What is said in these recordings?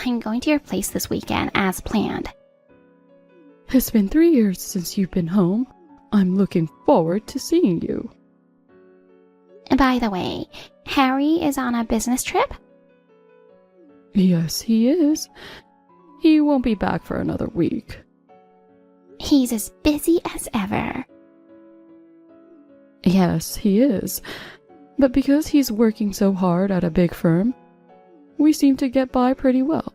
I'm going to your place this weekend as planned. It's been 3 years since you've been home. I'm looking forward to seeing you. By the way, Harry is on a business trip? Yes, he is. He won't be back for another week. He's as busy as ever. Yes, he is. But because he's working so hard at a big firm, we seem to get by pretty well.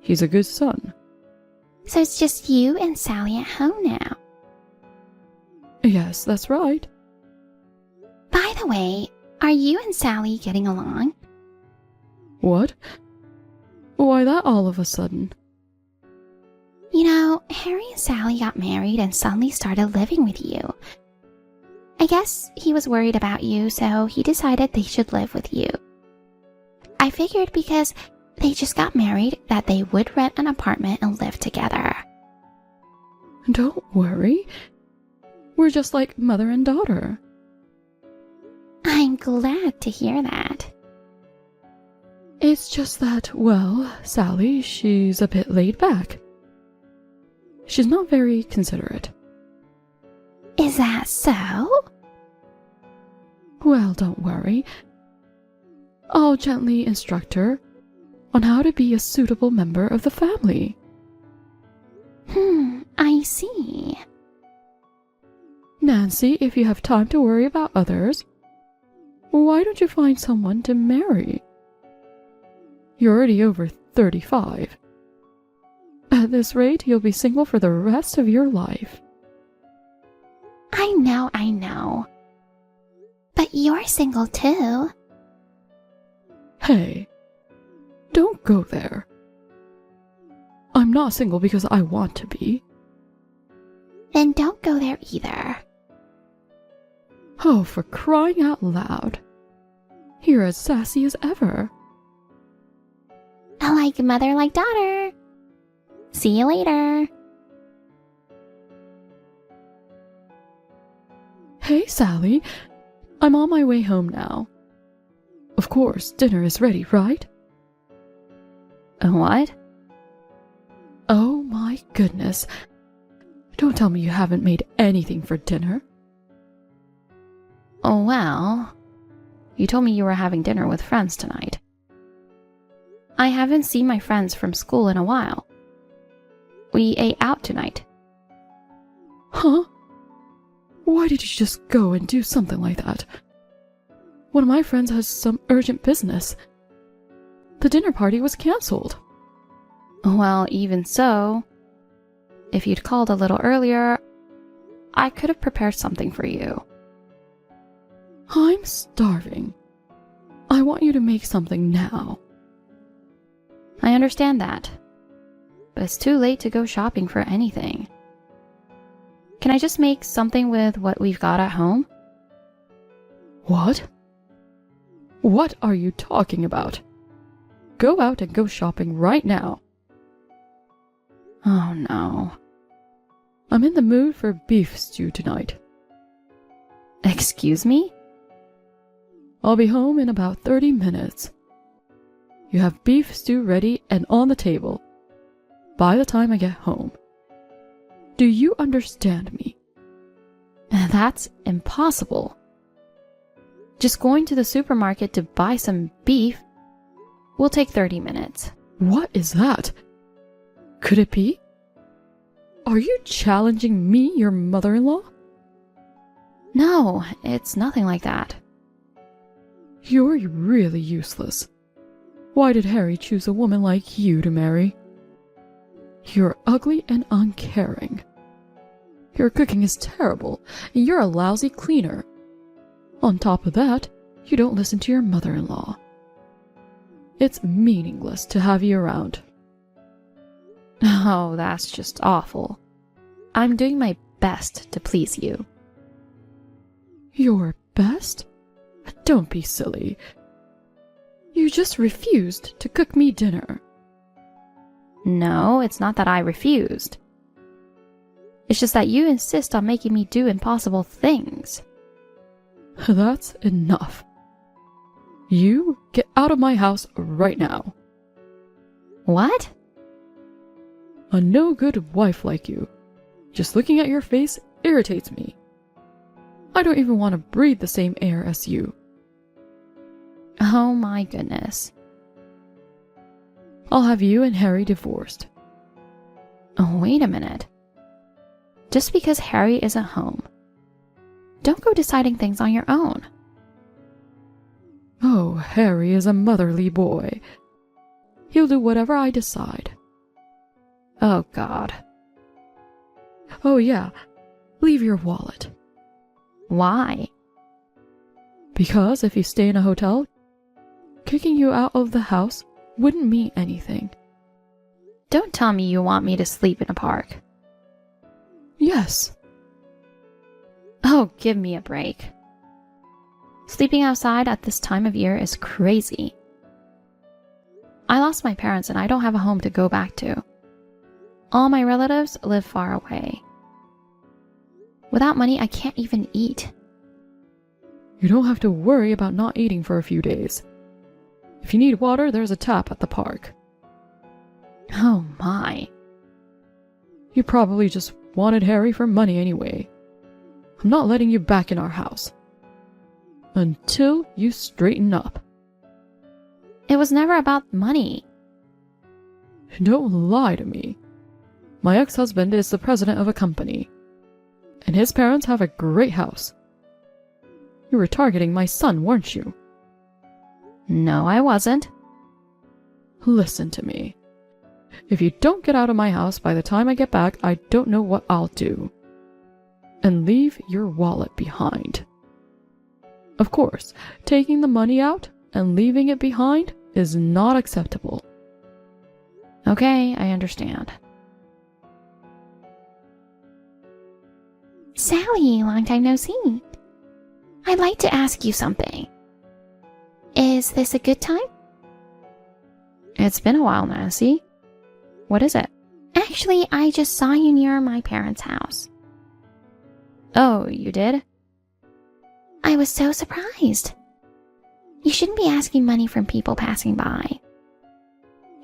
He's a good son. So it's just you and Sally at home now. Yes, that's right. By the way, are you and Sally getting along? What? Why that all of a sudden? You know, Harry and Sally got married and suddenly started living with you. I guess he was worried about you, so he decided they should live with you. I figured because they just got married that they would rent an apartment and live together. Don't worry. We're just like mother and daughter. I'm glad to hear that. It's just that, well, Sally, she's a bit laid back. She's not very considerate. Is that so? Well, don't worry. I'll gently instruct her on how to be a suitable member of the family. I see. Nancy, if you have time to worry about others, why don't you find someone to marry? You're already over 35. At this rate, you'll be single for the rest of your life. I know. But you're single too. Hey, don't go there. I'm not single because I want to be. Then don't go there either. Oh, for crying out loud. You're as sassy as ever. Like mother, like daughter. See you later. Hey, Sally. I'm on my way home now. Of course, dinner is ready, right? What? Oh my goodness. Don't tell me you haven't made anything for dinner. Oh, well, you told me you were having dinner with friends tonight. I haven't seen my friends from school in a while. We ate out tonight. Huh? Why did you just go and do something like that? One of my friends has some urgent business. The dinner party was cancelled. Well, even so, if you'd called a little earlier, I could have prepared something for you. I'm starving. I want you to make something now. I understand that, but it's too late to go shopping for anything. Can I just make something with what we've got at home? What? What are you talking about? Go out and go shopping right now. Oh no. I'm in the mood for beef stew tonight. Excuse me? I'll be home in about 30 minutes. You have beef stew ready and on the table by the time I get home. Do you understand me? That's impossible. Just going to the supermarket to buy some beef will take 30 minutes. What is that? Could it be? Are you challenging me, your mother-in-law? No, it's nothing like that. You're really useless. Why did Harry choose a woman like you to marry? You're ugly and uncaring. Your cooking is terrible, and you're a lousy cleaner. On top of that, you don't listen to your mother-in-law. It's meaningless to have you around. Oh, that's just awful. I'm doing my best to please you. Your best? Don't be silly. You just refused to cook me dinner. No, it's not that I refused. It's just that you insist on making me do impossible things. That's enough. You get out of my house right now. What? A no-good wife like you. Just looking at your face irritates me. I don't even want to breathe the same air as you. Oh my goodness. I'll have you and Harry divorced. Oh, wait a minute. Just because Harry isn't home, don't go deciding things on your own. Oh, Harry is a motherly boy. He'll do whatever I decide. Oh, God. Oh, yeah. Leave your wallet. Why? Because if you stay in a hotel, kicking you out of the house wouldn't mean anything. Don't tell me you want me to sleep in a park. Yes. Oh, give me a break. Sleeping outside at this time of year is crazy. I lost my parents and I don't have a home to go back to. All my relatives live far away. Without money, I can't even eat. You don't have to worry about not eating for a few days. If you need water, there's a tap at the park. Oh my. You probably just wanted Harry for money anyway. I'm not letting you back in our house. Until you straighten up. It was never about money. Don't lie to me. My ex-husband is the president of a company, and his parents have a great house. You were targeting my son, weren't you? No, I wasn't. Listen to me. If you don't get out of my house by the time I get back, I don't know what I'll do. And leave your wallet behind. Of course, taking the money out and leaving it behind is not acceptable. Okay, I understand. Sally, long time no see. I'd like to ask you something. Is this a good time? It's been a while, Nancy. What is it? Actually, I just saw you near my parents' house. Oh, you did? I was so surprised. You shouldn't be asking money from people passing by.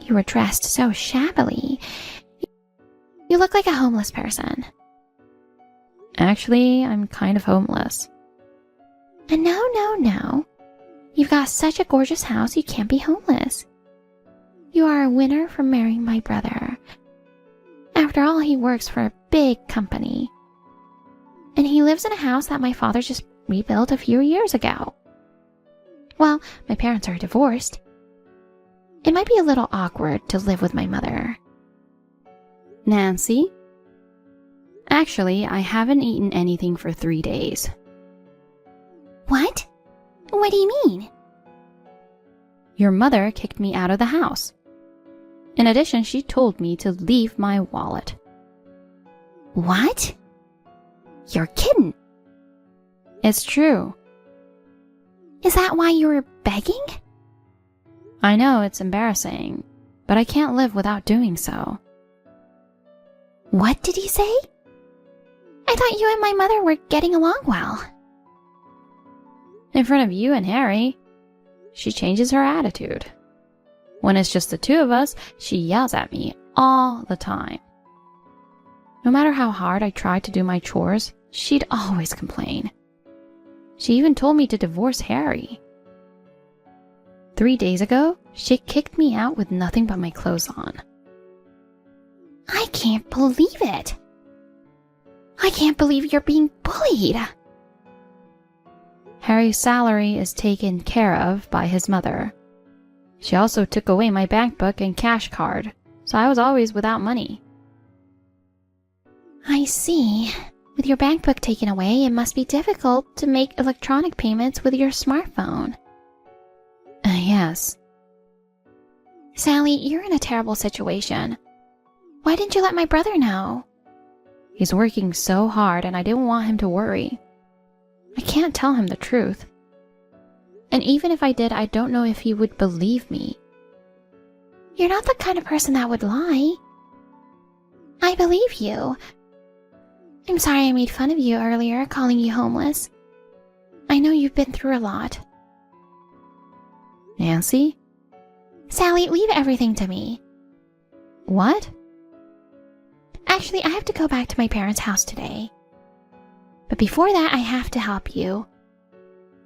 You were dressed so shabbily. You look like a homeless person. Actually, I'm kind of homeless. And no. You've got such a gorgeous house, you can't be homeless. You are a winner for marrying my brother. After all, he works for a big company. And he lives in a house that my father just rebuilt a few years ago. Well, my parents are divorced. It might be a little awkward to live with my mother. Nancy? Actually, I haven't eaten anything for 3 days. What? What do you mean? Your mother kicked me out of the house. In addition, she told me to leave my wallet. What? You're kidding. It's true. Is that why you were begging? I know it's embarrassing, but I can't live without doing so. What did he say? I thought you and my mother were getting along well. In front of you and Harry, she changes her attitude. When it's just the two of us, she yells at me all the time. No matter how hard I tried to do my chores, she'd always complain. She even told me to divorce Harry. 3 days ago, she kicked me out with nothing but my clothes on. I can't believe it. I can't believe you're being bullied. Harry's salary is taken care of by his mother. She also took away my bank book and cash card, so I was always without money. I see. With your bank book taken away, it must be difficult to make electronic payments with your smartphone. Yes. Sally, you're in a terrible situation. Why didn't you let my brother know? He's working so hard and I didn't want him to worry. I can't tell him the truth. And even if I did, I don't know if he would believe me. You're not the kind of person that would lie. I believe you. I'm sorry I made fun of you earlier, calling you homeless. I know you've been through a lot. Nancy? Sally, leave everything to me. What? Actually, I have to go back to my parents' house today. But before that, I have to help you.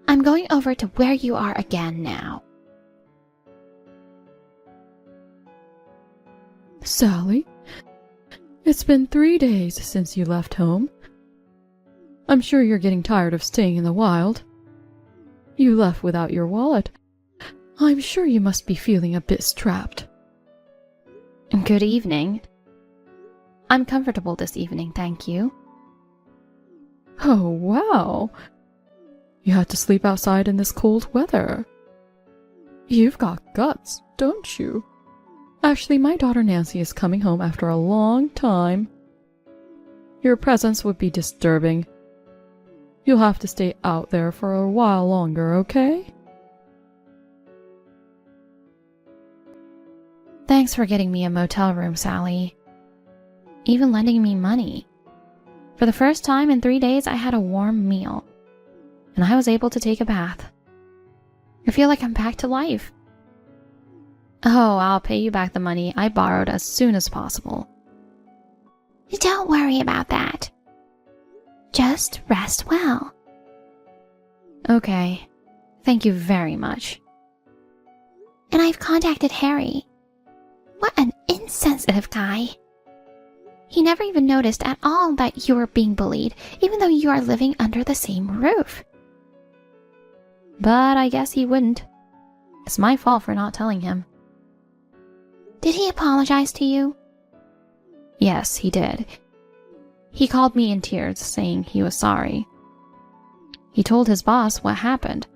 I'm going over to where you are again now. Sally, it's been 3 days since you left home. I'm sure you're getting tired of staying in the wild. You left without your wallet. I'm sure you must be feeling a bit strapped. Good evening. I'm comfortable this evening, thank you. Oh, wow. You had to sleep outside in this cold weather. You've got guts, don't you? Actually, my daughter Nancy is coming home after a long time. Your presence would be disturbing. You'll have to stay out there for a while longer, okay? Thanks for getting me a motel room, Sally. Even lending me money. For the first time in 3 days, I had a warm meal. And I was able to take a bath. I feel like I'm back to life. Oh, I'll pay you back the money I borrowed as soon as possible. Don't worry about that. Just rest well. Okay. Thank you very much. And I've contacted Harry. What an insensitive guy. He never even noticed at all that you were being bullied, even though you are living under the same roof. But I guess he wouldn't. It's my fault for not telling him. Did he apologize to you? Yes, he did. He called me in tears, saying he was sorry. He told his boss what happened.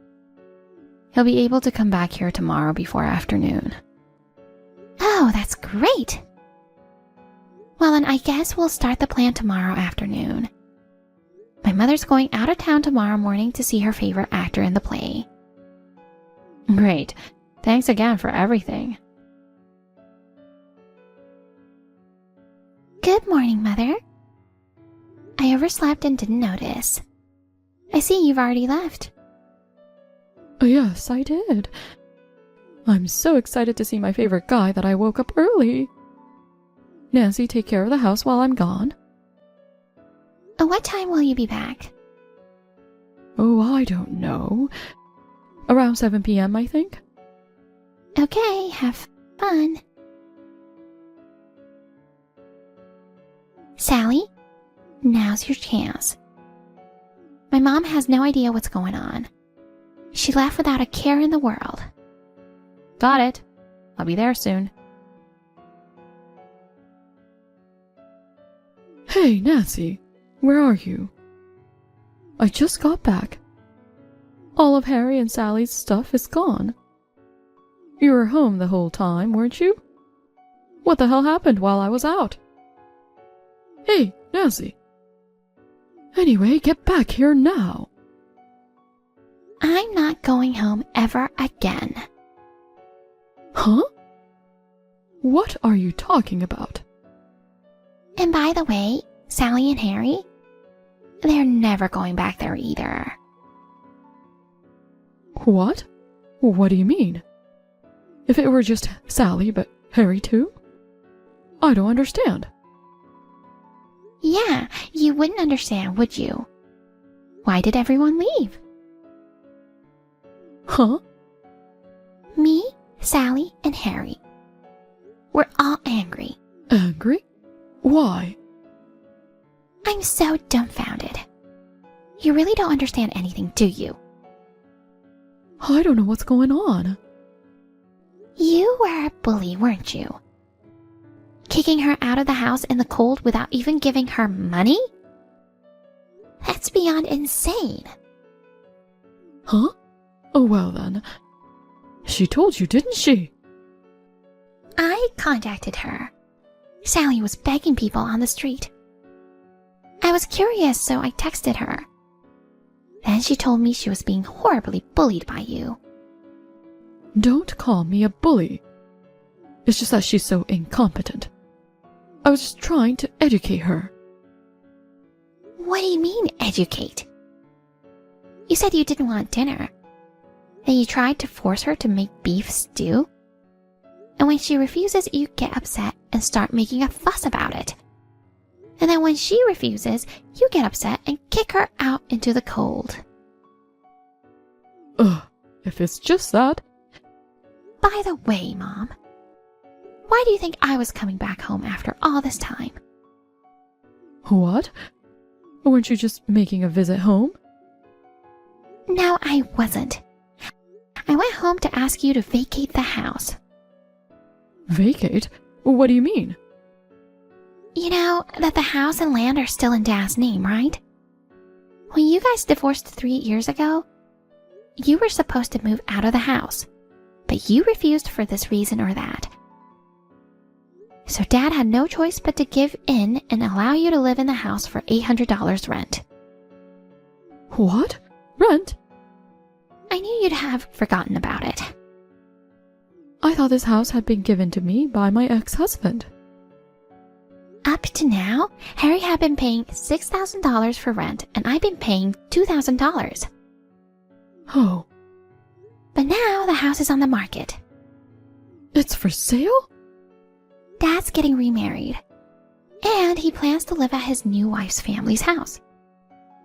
He'll be able to come back here tomorrow before afternoon. Oh, that's great! Well, then I guess we'll start the plan tomorrow afternoon. My mother's going out of town tomorrow morning to see her favorite actor in the play. Great. Thanks again for everything. Good morning, Mother. I overslept and didn't notice. I see you've already left. Yes, I did. I'm so excited to see my favorite guy that I woke up early. Nancy, take care of the house while I'm gone. What time will you be back? Oh, I don't know. Around 7 p.m., I think. Okay, have fun. Sally, now's your chance. My mom has no idea what's going on. She left without a care in the world. Got it. I'll be there soon. Hey, Nancy, where are you? I just got back. All of Harry and Sally's stuff is gone. You were home the whole time, weren't you? What the hell happened while I was out? Hey, Nancy. Anyway, get back here now. I'm not going home ever again. Huh? What are you talking about? And by the way, Sally and Harry, they're never going back there either. What? What do you mean? If it were just Sally, but Harry too? I don't understand. Yeah, you wouldn't understand, would you? Why did everyone leave? Huh? Me, Sally, and Harry. We're all angry. Angry? Why? I'm so dumbfounded. You really don't understand anything, do you? I don't know what's going on. You were a bully, weren't you? Kicking her out of the house in the cold without even giving her money? That's beyond insane. Huh? Oh, well then. She told you, didn't she? I contacted her. Sally was begging people on the street. I was curious, so I texted her. Then she told me she was being horribly bullied by you. Don't call me a bully. It's just that she's so incompetent. I was just trying to educate her. What do you mean, educate? You said you didn't want dinner. Then you tried to force her to make beef stew. And when she refuses, you get upset and start making a fuss about it. And then when she refuses, you get upset and kick her out into the cold. Ugh, if it's just that. By the way, Mom, why do you think I was coming back home after all this time? What? Weren't you just making a visit home? No, I wasn't. I went home to ask you to vacate the house. Vacate? What do you mean? You know that the house and land are still in Dad's name, right? When you guys divorced 3 years ago, you were supposed to move out of the house, but you refused for this reason or that. So Dad had no choice but to give in and allow you to live in the house for $800 rent. What? Rent? I knew you'd have forgotten about it. I thought this house had been given to me by my ex-husband. Up to now, Harry had been paying $6,000 for rent and I've been paying $2,000. Oh. But now the house is on the market. It's for sale? Dad's getting remarried, and he plans to live at his new wife's family's house.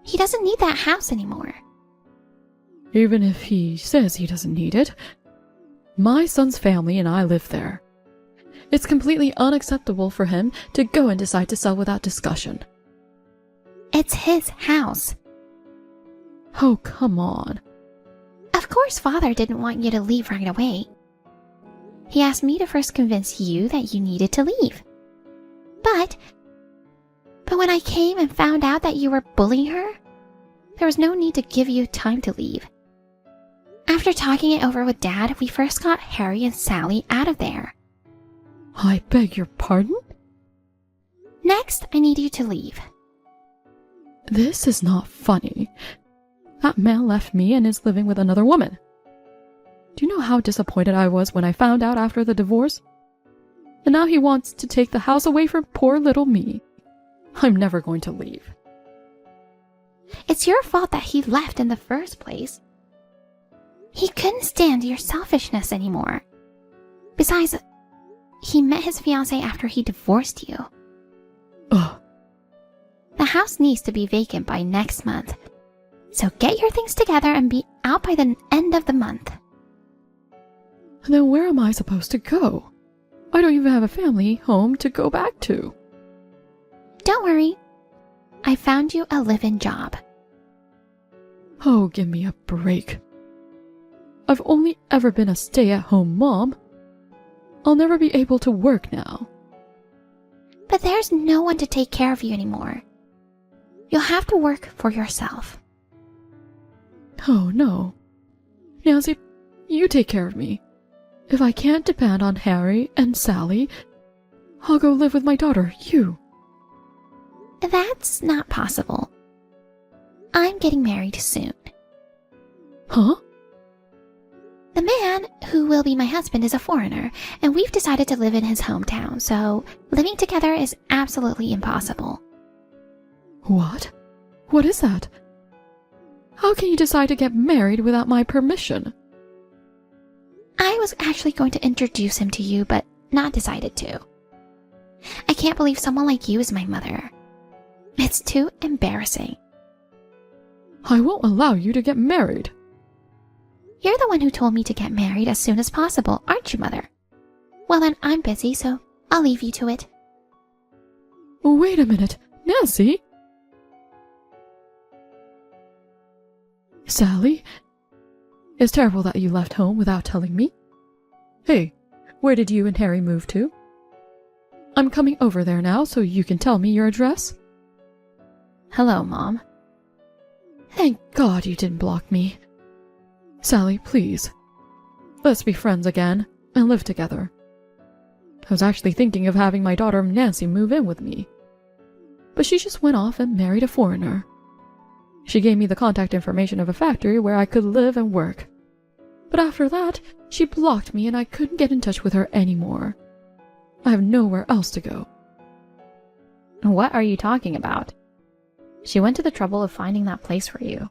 He doesn't need that house anymore. Even if he says he doesn't need it, my son's family and I live there. It's completely unacceptable for him to go and decide to sell without discussion. It's his house. Oh, come on. Of course, Father didn't want you to leave right away. He asked me to first convince you that you needed to leave. But when I came and found out that you were bullying her, there was no need to give you time to leave. After talking it over with Dad, we first got Harry and Sally out of there. I beg your pardon? Next, I need you to leave. This is not funny. That man left me and is living with another woman. Do you know how disappointed I was when I found out after the divorce? And now he wants to take the house away from poor little me. I'm never going to leave. It's your fault that he left in the first place. He couldn't stand your selfishness anymore. Besides, he met his fiancée after he divorced you. Ugh. The house needs to be vacant by next month. So get your things together and be out by the end of the month. Then where am I supposed to go? I don't even have a family home to go back to. Don't worry. I found you a live-in job. Oh, give me a break. I've only ever been a stay-at-home mom. I'll never be able to work now. But there's no one to take care of you anymore. You'll have to work for yourself. Oh, no. Nancy, you take care of me. If I can't depend on Harry and Sally, I'll go live with my daughter, you. That's not possible. I'm getting married soon. Huh? The man who will be my husband is a foreigner, and we've decided to live in his hometown, so living together is absolutely impossible. What? What is that? How can you decide to get married without my permission? I was actually going to introduce him to you, but not decided to. I can't believe someone like you is my mother. It's too embarrassing. I won't allow you to get married. You're the one who told me to get married as soon as possible, aren't you, Mother? Well then, I'm busy, so I'll leave you to it. Wait a minute, Nancy? Sally? It's terrible that you left home without telling me. Hey, where did you and Harry move to? I'm coming over there now so you can tell me your address. Hello, Mom. Thank God you didn't block me. Sally, please. Let's be friends again and live together. I was actually thinking of having my daughter Nancy move in with me. But she just went off and married a foreigner. She gave me the contact information of a factory where I could live and work. But after that, she blocked me and I couldn't get in touch with her anymore. I have nowhere else to go. What are you talking about? She went to the trouble of finding that place for you.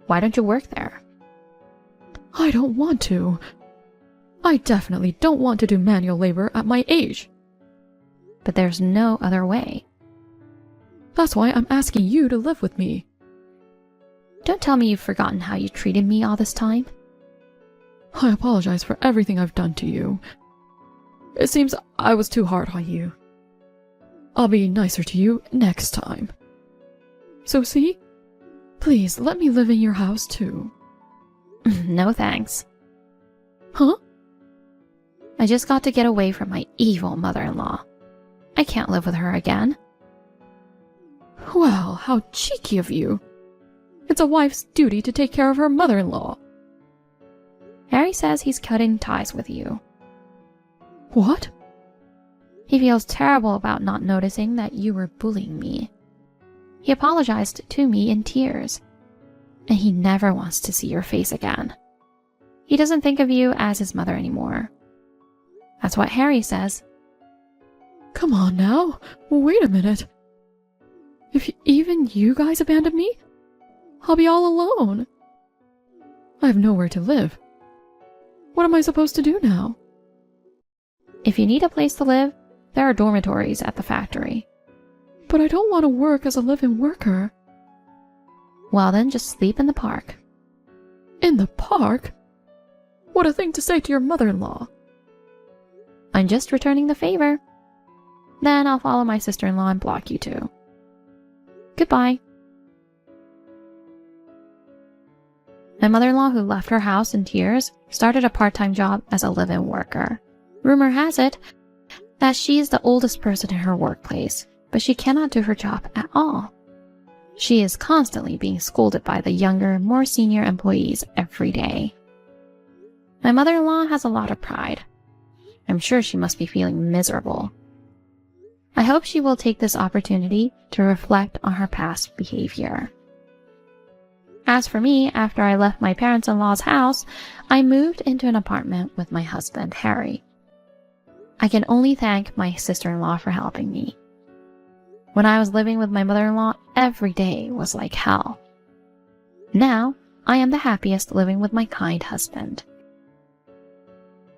Why don't you work there? I don't want to. I definitely don't want to do manual labor at my age. but there's no other way. That's why I'm asking you to live with me. Don't tell me you've forgotten how you treated me all this time. I apologize for everything I've done to you. It seems I was too hard on you. I'll be nicer to you next time. So see? Please let me live in your house too. No thanks. Huh? I just got to get away from my evil mother-in-law. I can't live with her again. Well, how cheeky of you. It's a wife's duty to take care of her mother-in-law. Harry says he's cutting ties with you. What? He feels terrible about not noticing that you were bullying me. He apologized to me in tears, and he never wants to see your face again. He doesn't think of you as his mother anymore. That's what Harry says. Come on now, wait a minute. If even you guys abandon me, I'll be all alone. I have nowhere to live. What am I supposed to do now? If you need a place to live, there are dormitories at the factory. But I don't want to work as a live-in worker. Well then, just sleep in the park. In the park? What a thing to say to your mother-in-law. I'm just returning the favor. Then I'll follow my sister-in-law and block you too. Goodbye. My mother-in-law, who left her house in tears, started a part-time job as a live-in worker. Rumor has it that she is the oldest person in her workplace, but she cannot do her job at all. She is constantly being scolded by the younger, more senior employees every day. My mother-in-law has a lot of pride. I'm sure she must be feeling miserable. I hope she will take this opportunity to reflect on her past behavior. As for me, after I left my parents-in-law's house, I moved into an apartment with my husband, Harry. I can only thank my sister-in-law for helping me. When I was living with my mother-in-law, every day was like hell. Now, I am the happiest living with my kind husband.